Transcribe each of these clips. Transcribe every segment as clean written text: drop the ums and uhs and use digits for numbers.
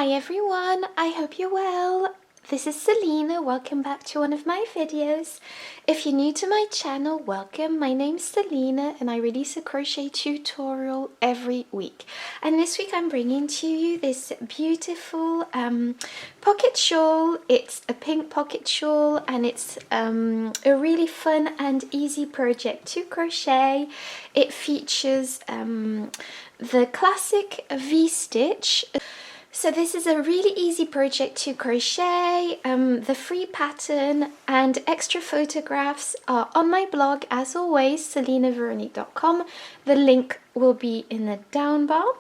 Hi everyone, I hope you're well. This is Selina, welcome back to one of my videos. If you're new to my channel, welcome. My name's Selina and I release a crochet tutorial every week. And this week I'm bringing to you this beautiful pocket shawl. It's a pink pocket shawl and it's a really fun and easy project to crochet. It features the classic V-stitch. So this is a really easy project to crochet. The free pattern and extra photographs are on my blog as always, selinaveronique.com. The link will be in the down bar.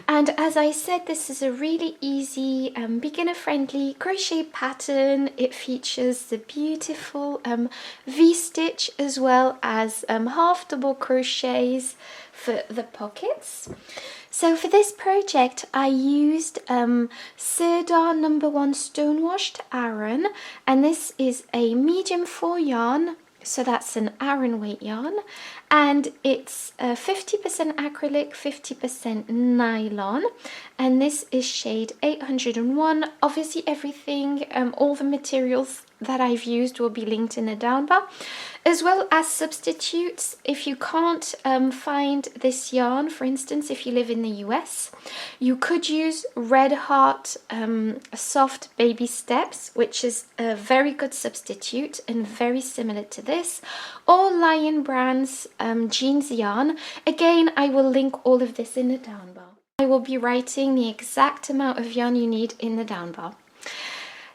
And as I said, this is a really easy, beginner-friendly crochet pattern. It features the beautiful V-stitch as well as half double crochets for the pockets. So for this project I used Sirdar No. 1 Stonewashed Aran, and this is a medium 4 yarn, so that's an Aran weight yarn, and it's 50% acrylic, 50% nylon, and this is shade 801. Obviously everything, all the materials that I've used will be linked in the down bar, as well as substitutes. If you can't find this yarn, for instance, if you live in the US, you could use Red Heart Soft Baby Steps, which is a very good substitute and very similar to this, or Lion Brand's jeans yarn. Again, I will link all of this in the down bar. I will be writing the exact amount of yarn you need in the down bar.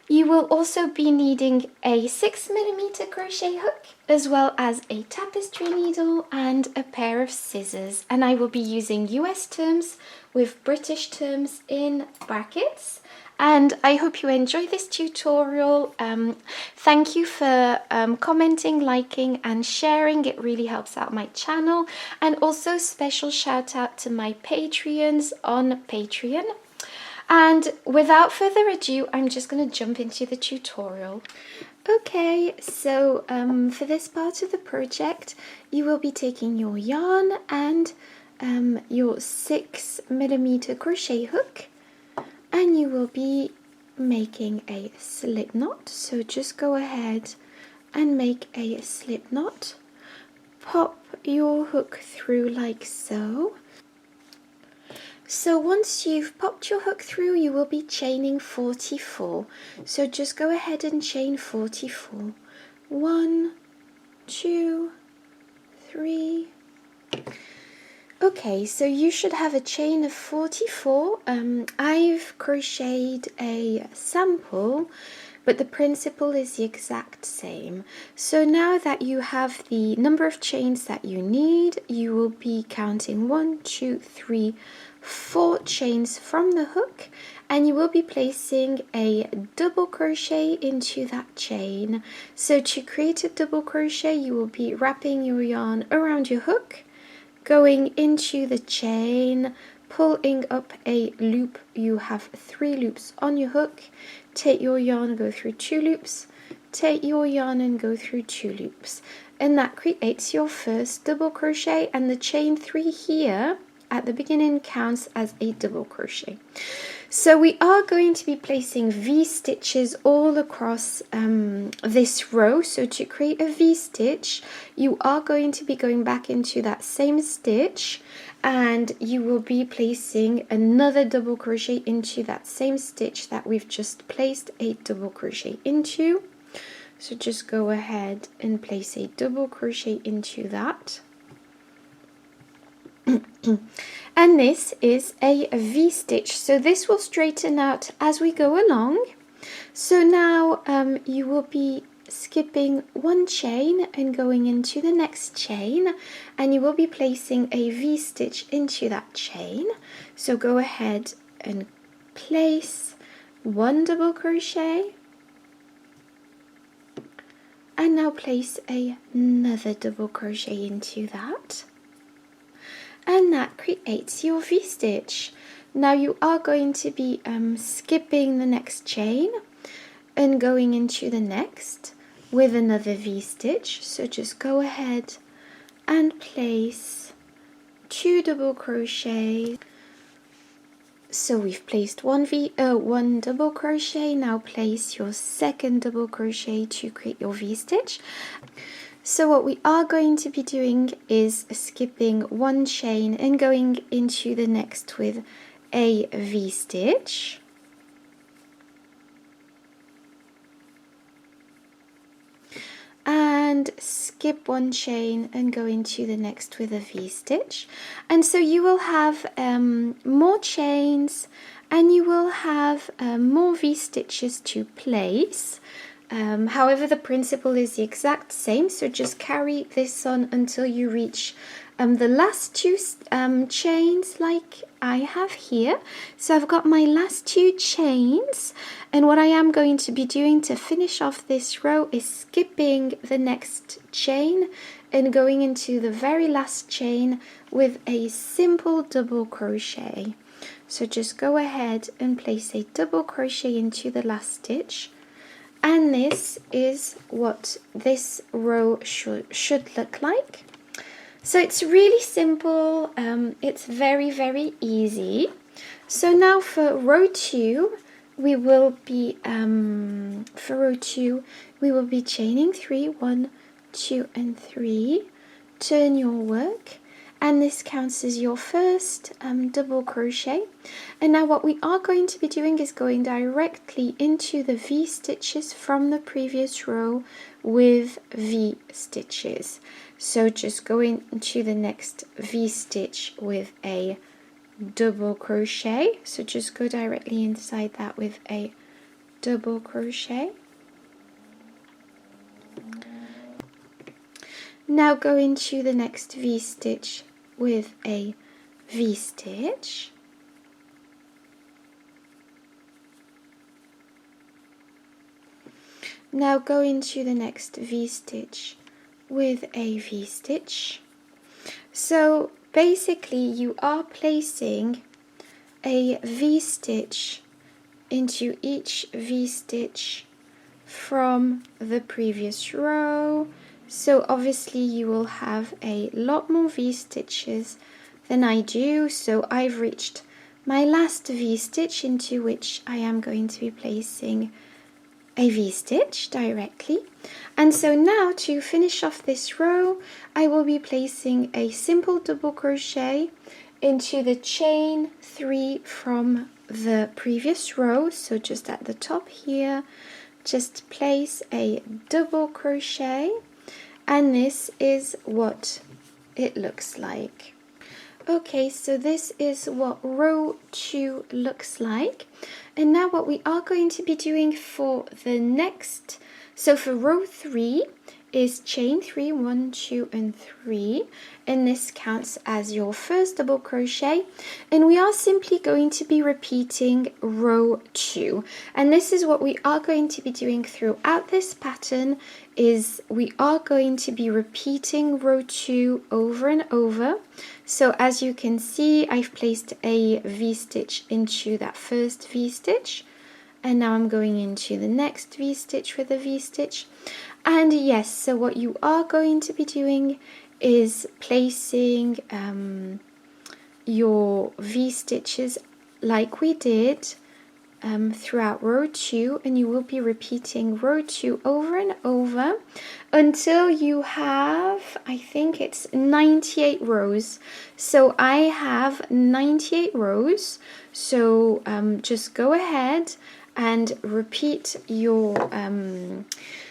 You will also be needing a 6mm crochet hook, as well as a tapestry needle and a pair of scissors. And I will be using US terms with British terms in brackets. And I hope you enjoy this tutorial. Thank you for commenting, liking and sharing. It really helps out my channel. And also special shout out to my Patreons on Patreon. And without further ado, I'm just going to jump into the tutorial. Okay, so for this part of the project, you will be taking your yarn and your 6mm crochet hook, and you will be making a slip knot. So just go ahead and make a slip knot. Pop your hook through like so. So once you've popped your hook through, you will be chaining 44. So just go ahead and chain 44. 1, 2, 3. Okay, so you should have a chain of 44. I've crocheted a sample, but the principle is the exact same. So now that you have the number of chains that you need, you will be counting 1, 2, 3, 4 chains from the hook, and you will be placing a double crochet into that chain. So to create a double crochet, you will be wrapping your yarn around your hook, going into the chain, pulling up a loop. You have 3 loops on your hook. Take your yarn, go through 2 loops, take your yarn and go through 2 loops, and that creates your first double crochet, and the chain 3 here at the beginning counts as a double crochet. So we are going to be placing V stitches all across this row. So to create a V stitch, you are going to be going back into that same stitch, and you will be placing another double crochet into that same stitch that we've just placed a double crochet into. So just go ahead and place a double crochet into that. And this is a V-stitch, so this will straighten out as we go along. So now you will be skipping 1 chain and going into the next chain, and you will be placing a V-stitch into that chain. So go ahead and place 1 double crochet, and now place another double crochet into that. And that creates your V-stitch. Now you are going to be skipping the next chain and going into the next with another V-stitch. So just go ahead and place 2 double crochets. So we've placed one double crochet. Now place your second double crochet to create your V-stitch. So what we are going to be doing is skipping one chain and going into the next with a V-stitch. And skip one chain and go into the next with a V-stitch. And so you will have more chains and you will have more V-stitches to place. However, the principle is the exact same, so just carry this on until you reach the last two chains like I have here. So I've got my last two chains, and what I am going to be doing to finish off this row is skipping the next chain and going into the very last chain with a simple double crochet. So just go ahead and place a double crochet into the last stitch. And this is what this row should look like. So it's really simple, it's very easy. So now for row 2, we will be chaining 3, 1, 2 and 3. Turn your work, and this counts as your first double crochet. And now what we are going to be doing is going directly into the V stitches from the previous row with V stitches. So just go into the next V stitch with a double crochet. So just go directly inside that with a double crochet. Now go into the next V stitch with a V stitch. Now go into the next V stitch with a V stitch. So basically you are placing a V stitch into each V stitch from the previous row. So obviously you will have a lot more V stitches than I do. So I've reached my last V stitch, into which I am going to be placing a V stitch directly. And so now to finish off this row, I will be placing a simple double crochet into the chain 3 from the previous row. So just at the top here, just place a double crochet, and this is what it looks like. Okay, so this is what row 2 looks like. And now what we are going to be doing for the next, so for row 3 is chain 3, 1, 2 and 3, and this counts as your first double crochet, and we are simply going to be repeating row 2. And this is what we are going to be doing throughout this pattern, is we are going to be repeating row 2 over and over. So as you can see, I've placed a V-stitch into that first V-stitch, and now I'm going into the next V-stitch with a V-stitch. And yes, so what you are going to be doing is placing your V-stitches like we did throughout row 2, and you will be repeating row 2 over and over until you have, I think it's 98 rows. So I have 98 rows, so just go ahead and repeat your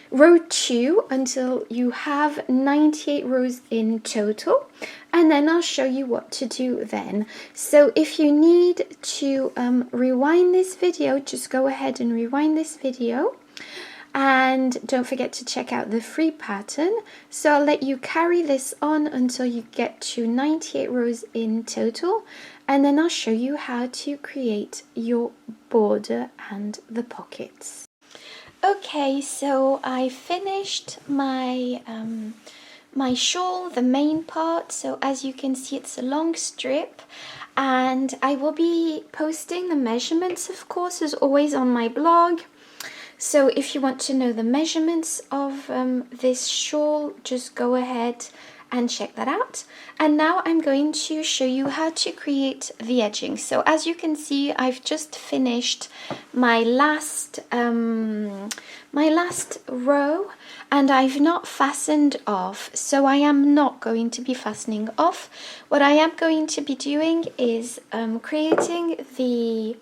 row 2 until you have 98 rows in total, and then I'll show you what to do then. So if you need to rewind this video, just go ahead and rewind this video, and don't forget to check out the free pattern. So I'll let you carry this on until you get to 98 rows in total, and then I'll show you how to create your border and the pockets. Okay, so I finished my my shawl, the main part. So as you can see, it's a long strip, and I will be posting the measurements, of course, as always, on my blog. So if you want to know the measurements of this shawl, just go ahead and check that out. And now I'm going to show you how to create the edging. So as you can see, I've just finished my last row, and I've not fastened off, so I am not going to be fastening off. What I am going to be doing is creating the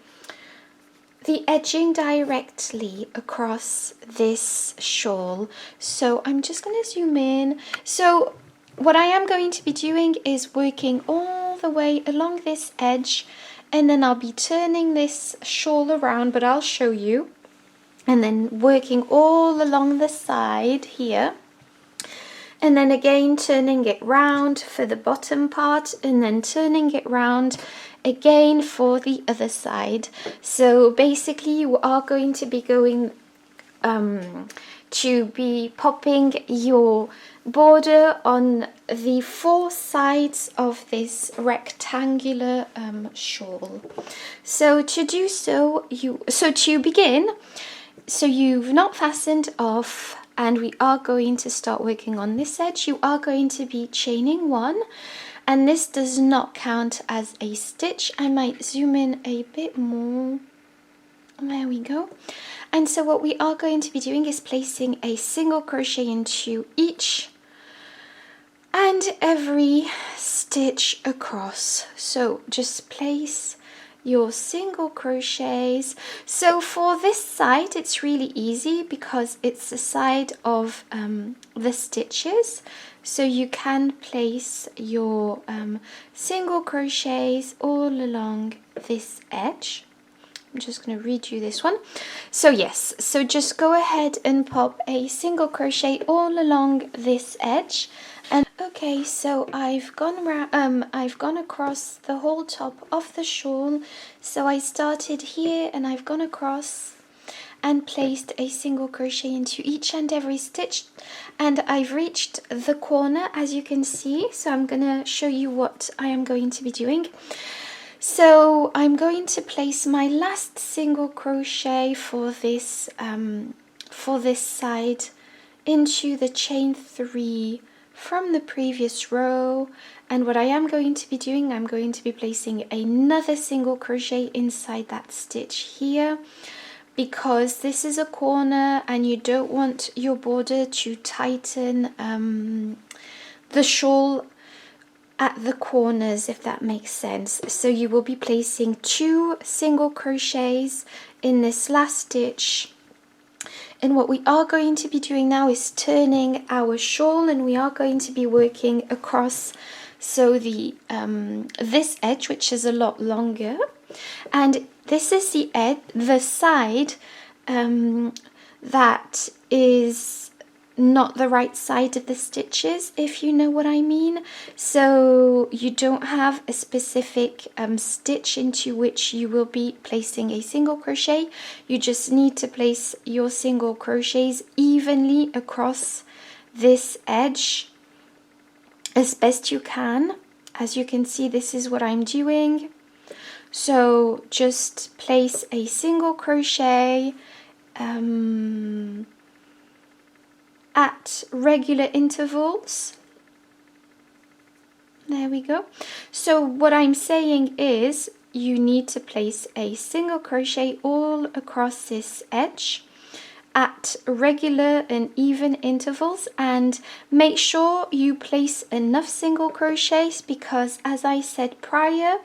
edging directly across this shawl. So I'm just going to zoom in. So what I am going to be doing is working all the way along this edge, and then I'll be turning this shawl around, but I'll show you, and then working all along the side here, and then again turning it round for the bottom part, and then turning it round again for the other side. So basically you are going to be going to be popping your border on the 4 sides of this rectangular shawl. So to do so, to begin, so you've not fastened off, and we are going to start working on this edge. You are going to be chaining 1, and this does not count as a stitch. I might zoom in a bit more. There we go. And so what we are going to be doing is placing a single crochet into each and every stitch across. So just place your single crochets. So for this side it's really easy because it's the side of the stitches, so you can place your single crochets all along this edge. I'm just going to read you this one. So yes, so just go ahead and pop a single crochet all along this edge. And okay, so I've gone across the whole top of the shawl. So I started here and I've gone across and placed a single crochet into each and every stitch, and I've reached the corner, as you can see. So I'm going to show you what I am going to be doing. So I'm going to place my last single crochet for this side into the chain 3 from the previous row, and what I am going to be doing, I'm going to be placing another single crochet inside that stitch here, because this is a corner and you don't want your border to tighten the shawl at the corners, if that makes sense. So you will be placing 2 single crochets in this last stitch. And what we are going to be doing now is turning our shawl, and we are going to be working across, so the this edge, which is a lot longer, and this is the side that is not the right side of the stitches, if you know what I mean. So you don't have a specific stitch into which you will be placing a single crochet. You just need to place your single crochets evenly across this edge as best you can. As you can see, this is what I'm doing. So just place a single crochet at regular intervals. There we go. So what I'm saying is you need to place a single crochet all across this edge at regular and even intervals, and make sure you place enough single crochets, because as I said prior,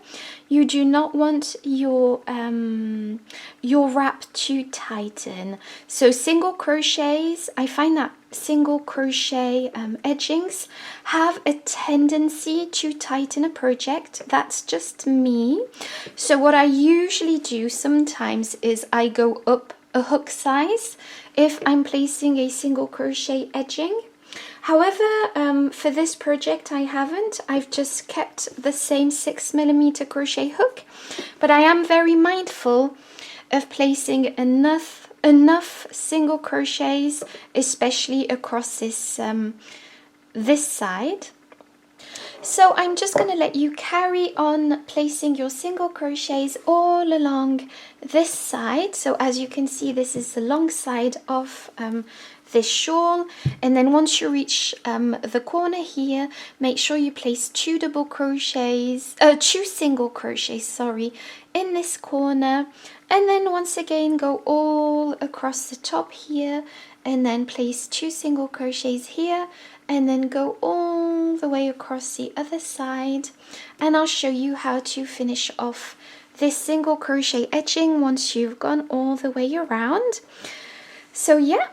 you do not want your wrap to tighten. So single crochets, I find that single crochet edgings have a tendency to tighten a project. That's just me. So what I usually do sometimes is I go up a hook size if I'm placing a single crochet edging. However, for this project I haven't. I've just kept the same 6mm crochet hook, but I am very mindful of placing enough single crochets, especially across this this side. So I'm just going to let you carry on placing your single crochets all along this side. So as you can see, this is the long side of this shawl. And then once you reach the corner here, make sure you place two single crochets, sorry, in this corner. And then once again go all across the top here, and then place two single crochets here, and then go all the way across the other side. And I'll show you how to finish off this single crochet edging once you've gone all the way around. So yeah.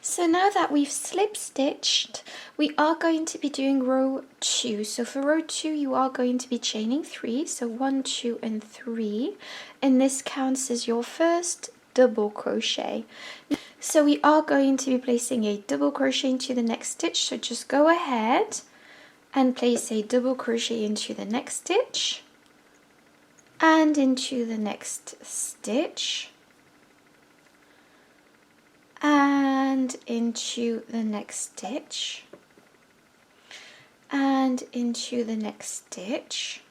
So now that we've slip stitched, we are going to be doing row 2. So for row 2, you are going to be chaining 3. So 1, 2, and 3. And this counts as your first double crochet. So we are going to be placing a double crochet into the next stitch. So just go ahead and place a double crochet into the next stitch and into the next stitch and into the next stitch and into the next stitch,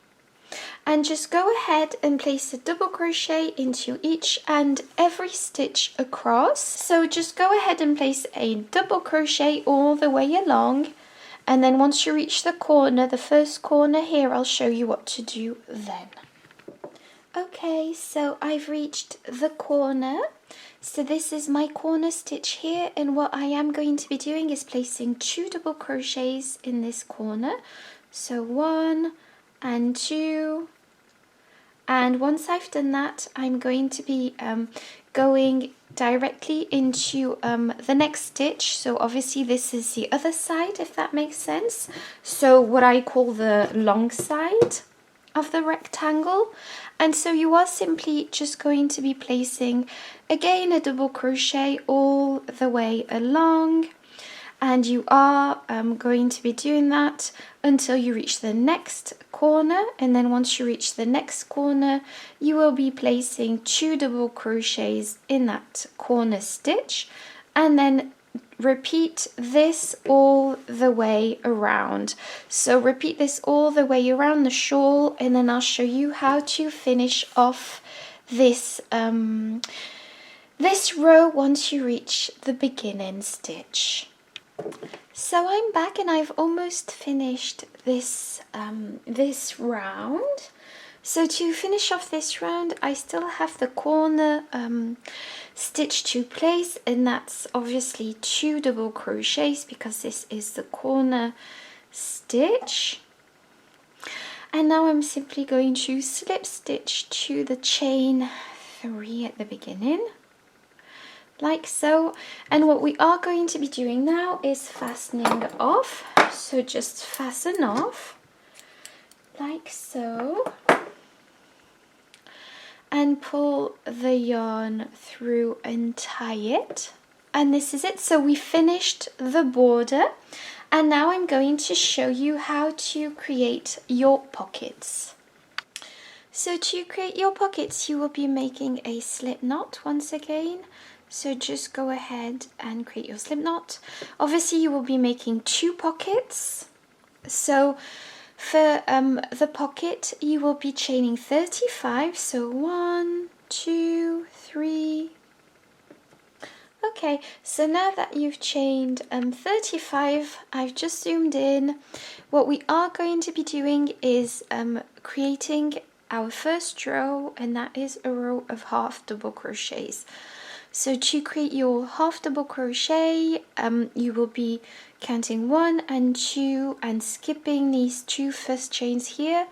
and just go ahead and place a double crochet into each and every stitch across. So just go ahead and place a double crochet all the way along, and then once you reach the corner, the first corner here, I'll show you what to do then. Okay, so I've reached the corner. So this is my corner stitch here, and what I am going to be doing is placing 2 double crochets in this corner. So 1 and 2, and once I've done that, I'm going to be going directly into the next stitch. So obviously this is the other side, if that makes sense. So what I call the long side of the rectangle. And so you are simply just going to be placing again a double crochet all the way along, and you are going to be doing that until you reach the next corner. And then once you reach the next corner, you will be placing 2 double crochets in that corner stitch, and then repeat this all the way around. So repeat this all the way around the shawl, and then I'll show you how to finish off this this row once you reach the beginning stitch. So I'm back and I've almost finished this this round. So to finish off this round, I still have the corner stitch to place, and that's obviously 2 double crochets because this is the corner stitch. And now I'm simply going to slip stitch to the chain 3 at the beginning, like so. And what we are going to be doing now is fastening off. So just fasten off like so, and pull the yarn through and tie it. And this is it. So we finished the border, and now I'm going to show you how to create your pockets. So to create your pockets, you will be making a slip knot once again. So just go ahead and create your slip knot. Obviously you will be making 2 pockets. So for the pocket, you will be chaining 35. So 1, 2, 3. Okay, so now that you've chained 35, I've just zoomed in. What we are going to be doing is creating our first row, and that is a row of half double crochets. So to create your half double crochet, you will be counting 1 and 2 and skipping these 2 first chains here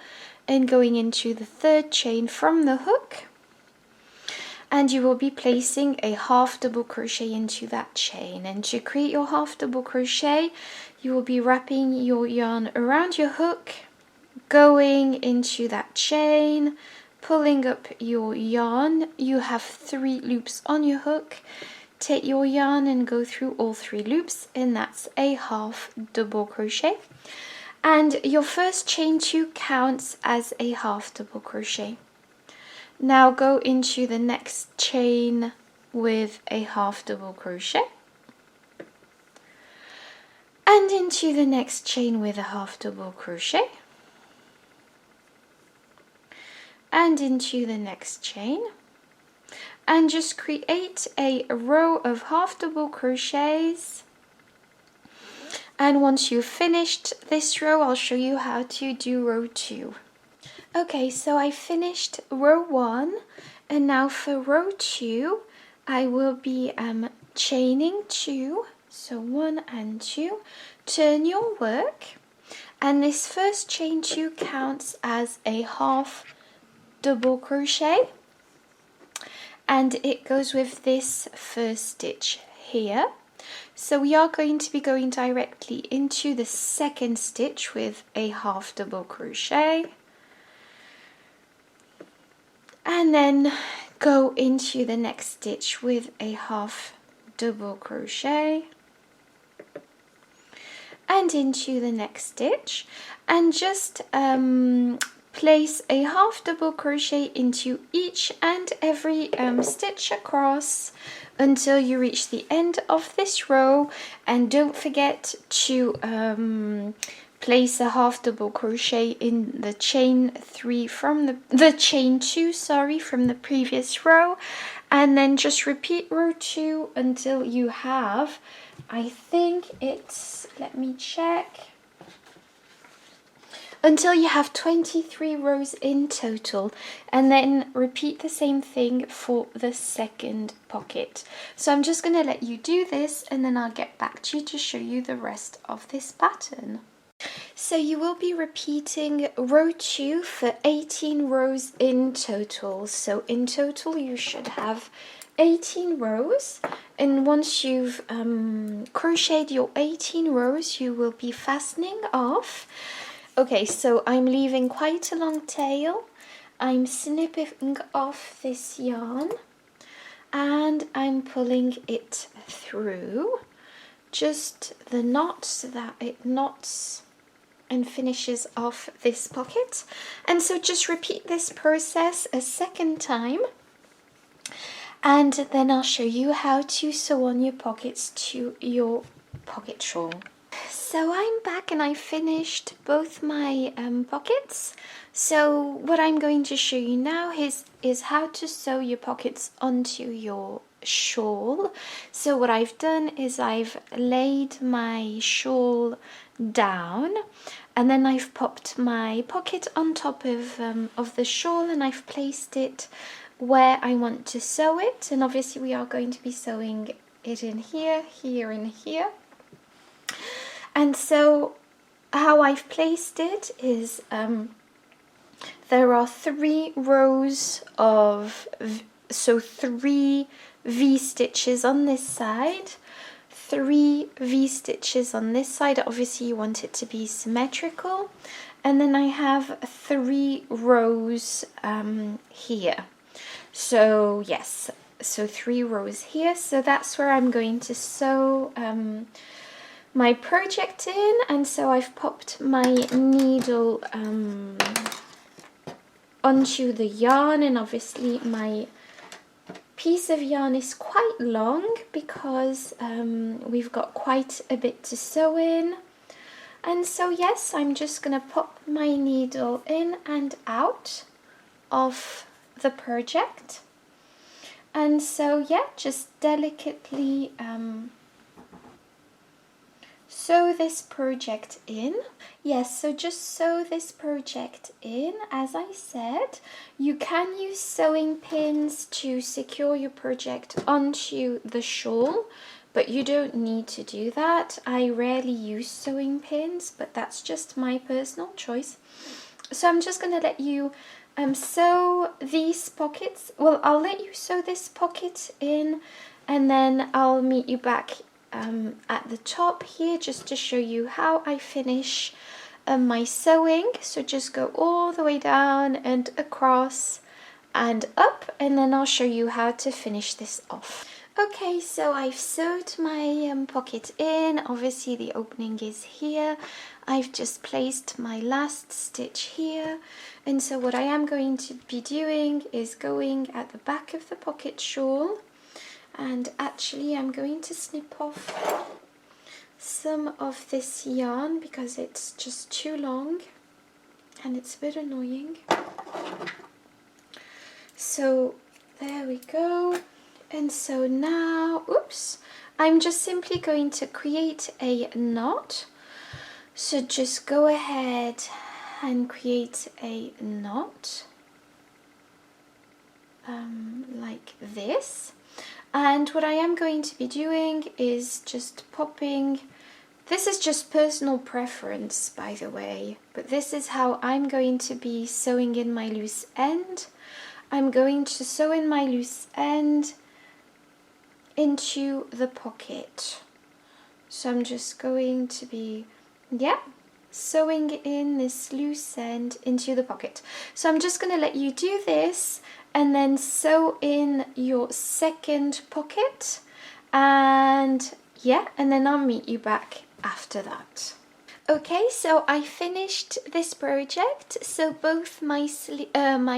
and going into the 3rd chain from the hook, and you will be placing a half double crochet into that chain. And to create your half double crochet, you will be wrapping your yarn around your hook, going into that chain, pulling up your yarn. You have 3 loops on your hook. Take your yarn and go through all 3 loops, and that's a half double crochet. And your first chain 2 counts as a half double crochet. Now go into the next chain with a half double crochet, and into the next chain with a half double crochet, and into the next chain, and just create a row of half double crochets. And once you've finished this row, I'll show you how to do row 2. Okay, so I finished row 1, and now for row 2 I will be chaining 2, so 1 and 2. Turn your work, and this first chain 2 counts as a half double crochet, and it goes with this first stitch here. So we are going to be going directly into the second stitch with a half double crochet, and then go into the next stitch with a half double crochet, and into the next stitch, and just place a half double crochet into each and every stitch across until you reach the end of this row. And don't forget to place a half double crochet in the chain 3 from the chain 2, sorry, from the previous row, and then just repeat row 2 until you have, I think it's, let me check, until you have 23 rows in total, and then repeat the same thing for the second pocket. So I'm just going to let you do this, and then I'll get back to you to show you the rest of this pattern. So you will be repeating row 2 for 18 rows in total. So in total you should have 18 rows, and once you've crocheted your 18 rows, you will be fastening off. Okay, so I'm leaving quite a long tail. I'm snipping off this yarn, and I'm pulling it through just the knot so that it knots and finishes off this pocket. And so just repeat this process a second time, and then I'll show you how to sew on your pockets to your pocket shawl. So I'm back, and I finished both my pockets. So what I'm going to show you now is how to sew your pockets onto your shawl. So what I've done is I've laid my shawl down, and then I've popped my pocket on top of the shawl, and I've placed it where I want to sew it. And obviously we are going to be sewing it in here, here, and here. And so how I've placed it is there are 3 rows of, so 3 V stitches on this side, 3 V stitches on this side. Obviously you want it to be symmetrical. And then I have 3 rows here. So yes, so 3 rows here. So that's where I'm going to sew my project in. And so I've popped my needle onto the yarn, and obviously my piece of yarn is quite long because we've got quite a bit to sew in. And so yes, I'm just gonna pop my needle in and out of the project. And so yeah, just delicately sew this project in. Yes, so just sew this project in. As I said, you can use sewing pins to secure your project onto the shawl, but you don't need to do that. I rarely use sewing pins, but that's just my personal choice. So I'm just going to let you sew these pockets. Well, I'll let you sew this pocket in, and then I'll meet you back at the top here just to show you how I finish my sewing. So just go all the way down and across and up, and then I'll show you how to finish this off. Okay, so I've sewed my pocket in. Obviously the opening is here. I've just placed my last stitch here, and so what I am going to be doing is going at the back of the pocket shawl, and actually I'm going to snip off some of this yarn because it's just too long and it's a bit annoying. So There we go. And so now, oops, I'm just simply going to create a knot. So just go ahead and create a knot like this. And what I am going to be doing is just popping, this is just personal preference by the way, but this is how I'm going to be sewing in my loose end. I'm going to sew in my loose end into the pocket. So I'm just going to be, sewing in this loose end into the pocket. So I'm just going to let you do this and then sew in your second pocket, and then I'll meet you back after that. Okay, so I finished this project. So both my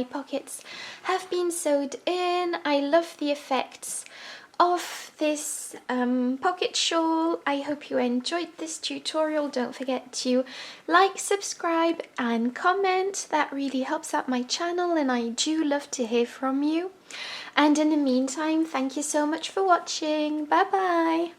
pockets have been sewed in. I love the effects of this pocket shawl. I hope you enjoyed this tutorial. Don't forget to like, subscribe and comment. That really helps out my channel and I do love to hear from you. And in the meantime, thank you so much for watching. Bye bye.